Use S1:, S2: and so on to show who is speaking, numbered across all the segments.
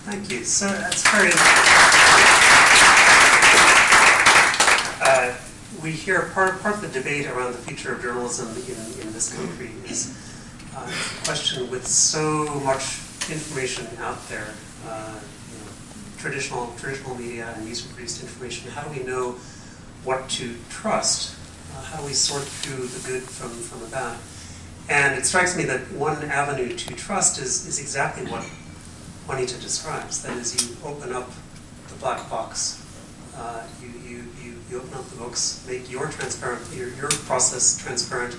S1: Thank you. So that's very. We hear part of the debate around the future of journalism in this country is a question with so much information out there, traditional media and user-produced information. How do we know what to trust? How do we sort through the good from the bad? And it strikes me that one avenue to trust is exactly what Juanita describes. That is, you open up the black box. You open up the books, make your process transparent,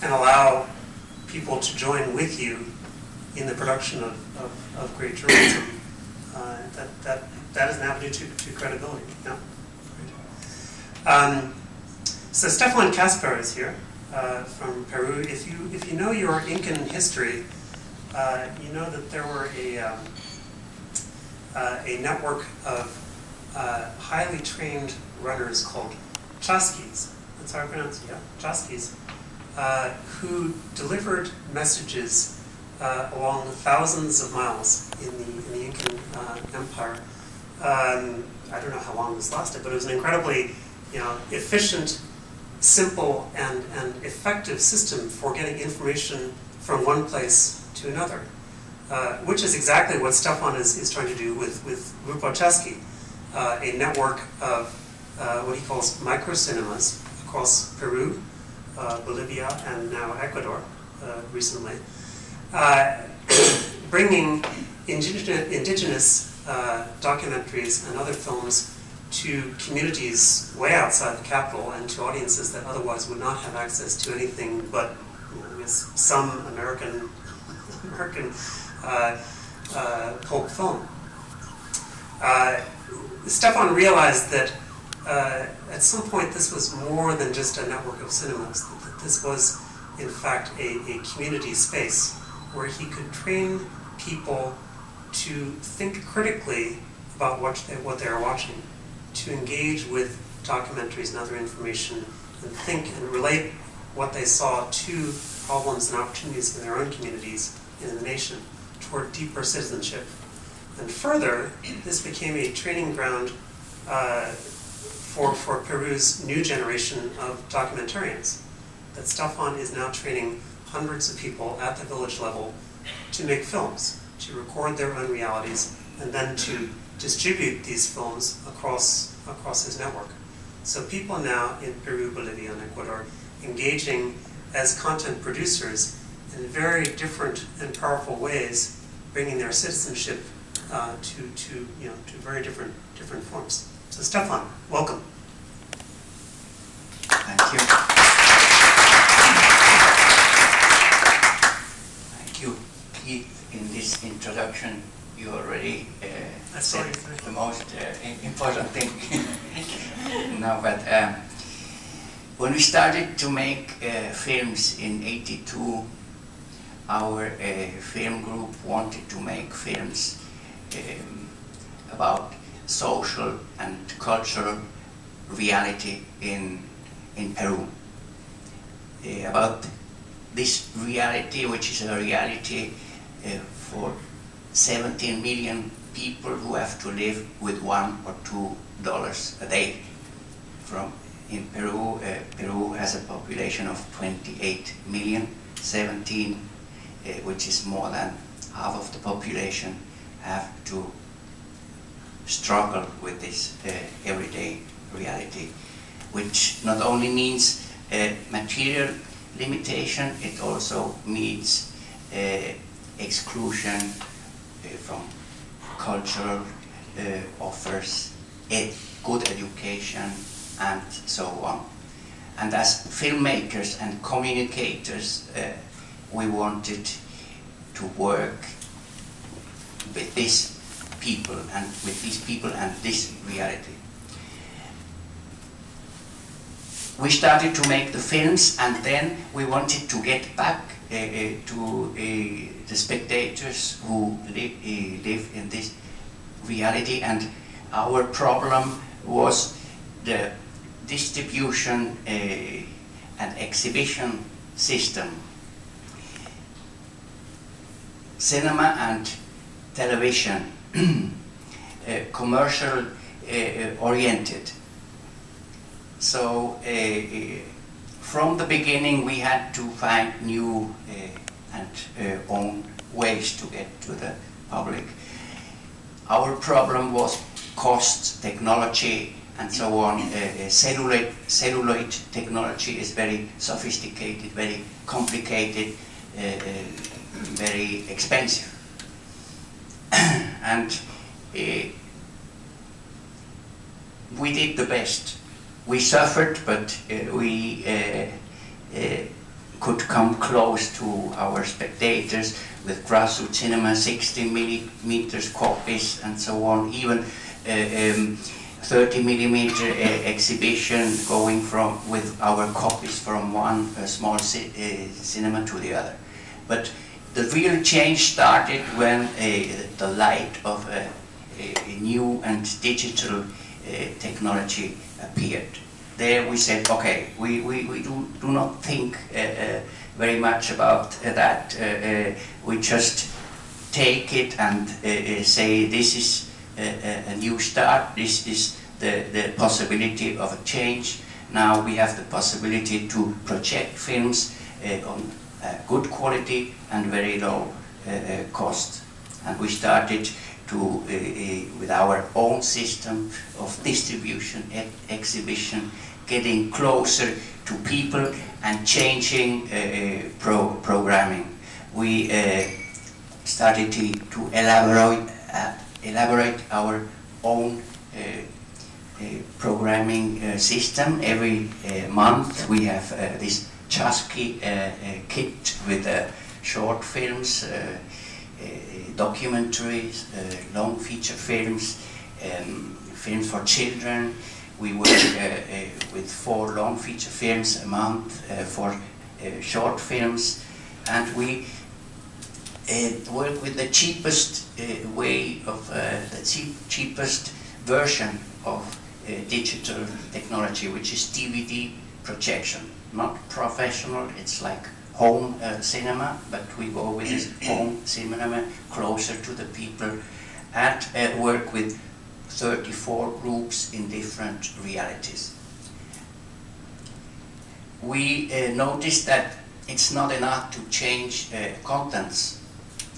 S1: and allow people to join with you in the production of great journalism. That is an avenue to credibility. Yeah. So Stefan Kasper is here from Peru. If you know your Incan history, you know that there were a network of highly trained runners called chasquis. That's how I pronounce it. Yeah, chasquis, who delivered messages along thousands of miles in the Incan Empire. I don't know how long this lasted, but it was an incredibly efficient, simple, and effective system for getting information from one place to another, which is exactly what Stefan is trying to do with Grupo Chasqui, a network of what he calls micro-cinemas across Peru, Bolivia, and now Ecuador recently, bringing indigenous documentaries and other films to communities way outside the capital and to audiences that otherwise would not have access to anything but some American pulp film. Stefan realized that at some point this was more than just a network of cinemas, that this was in fact a community space where he could train people to think critically about what they are watching, to engage with documentaries and other information, and think and relate what they saw to problems and opportunities in their own communities and in the nation toward deeper citizenship. And further, this became a training ground for Peru's new generation of documentarians. That Stefan is now training hundreds of people at the village level to make films, to record their own realities, and then to distribute these films across his network. So people now in Peru, Bolivia, and Ecuador engaging as content producers in very different and powerful ways, bringing their citizenship to very different forms. So Stefan, welcome.
S2: Thank you. Thank you, Keith. In this introduction, you already said the most important thing. No, but when we started to make films in '82, our film group wanted to make films about social and cultural reality in Peru. About this reality, which is a reality for 17 million people who have to live with $1 or $2 a day. In Peru, Peru has a population of 28 million, 17, which is more than half of the population, have to struggle with this everyday reality, which not only means material limitation, it also means exclusion from cultural offers, good education, and so on. And as filmmakers and communicators, we wanted to work with these people and this reality. We started to make the films, and then we wanted to get back to the spectators who live in this reality, and our problem was the distribution and exhibition system. Cinema and television, commercial oriented. So from the beginning we had to find new and own ways to get to the public. Our problem was cost, technology, and so on. Celluloid technology is very sophisticated, very complicated, very expensive. And we did the best. We suffered, but we could come close to our spectators with grassroots cinema, 60 millimeters copies and so on, even 30 millimeter exhibition going with our copies from one small cinema to the other. But the real change started when the light of a new and digital technology appeared. There we said, okay, we do not think very much about that. We just take it and say this is a new start, this is the possibility of a change. Now we have the possibility to project films on good quality and very low cost. And we started to, with our own system of distribution, exhibition, getting closer to people and changing programming. We started to elaborate our own programming system. Every month we have this Chasky kit with short films, documentaries, long feature films, films for children. We work with 4 long feature films a month for short films, and we work with the cheapest way of the cheapest version of digital technology, which is DVD projection. Not professional, it's like home cinema, but we go with this home cinema closer to the people, and work with 34 groups in different realities. We noticed that it's not enough to change contents.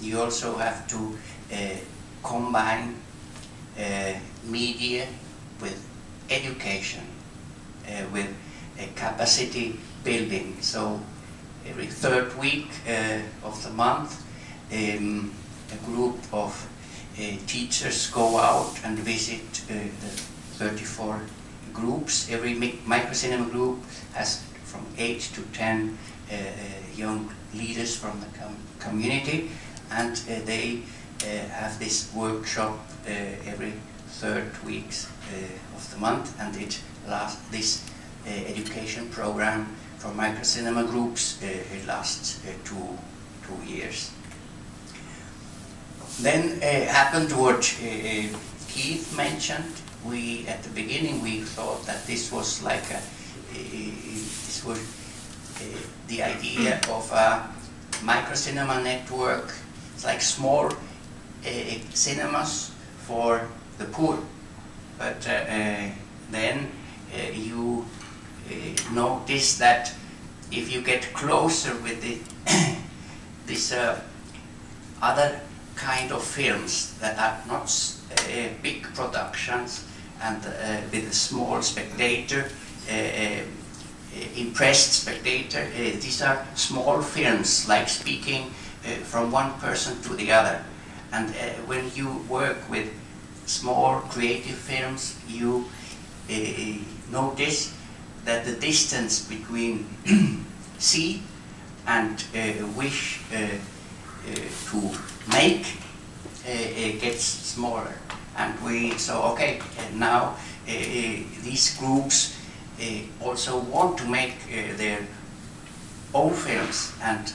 S2: You also have to combine media with education, with capacity building. So every 3rd week of the month, a group of teachers go out and visit the 34 groups. Every microcinema group has from 8 to 10 young leaders from the community, and they have this workshop every 3rd weeks of the month, and it lasts. This education program for microcinema groups it lasts 2 years. Then happened what Keith mentioned. We at the beginning we thought that this was like the idea of a microcinema network. It's like small cinemas for the poor. But then you notice that if you get closer with this other kind of films that are not big productions and with a small spectator, impressed spectator, these are small films like speaking from one person to the other. And when you work with small creative films, you notice that the distance between see and wish to make gets smaller. And we saw, okay, now these groups also want to make their own films, and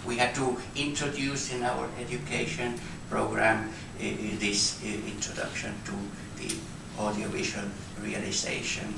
S2: we had to introduce in our education program this introduction to the audiovisual realization.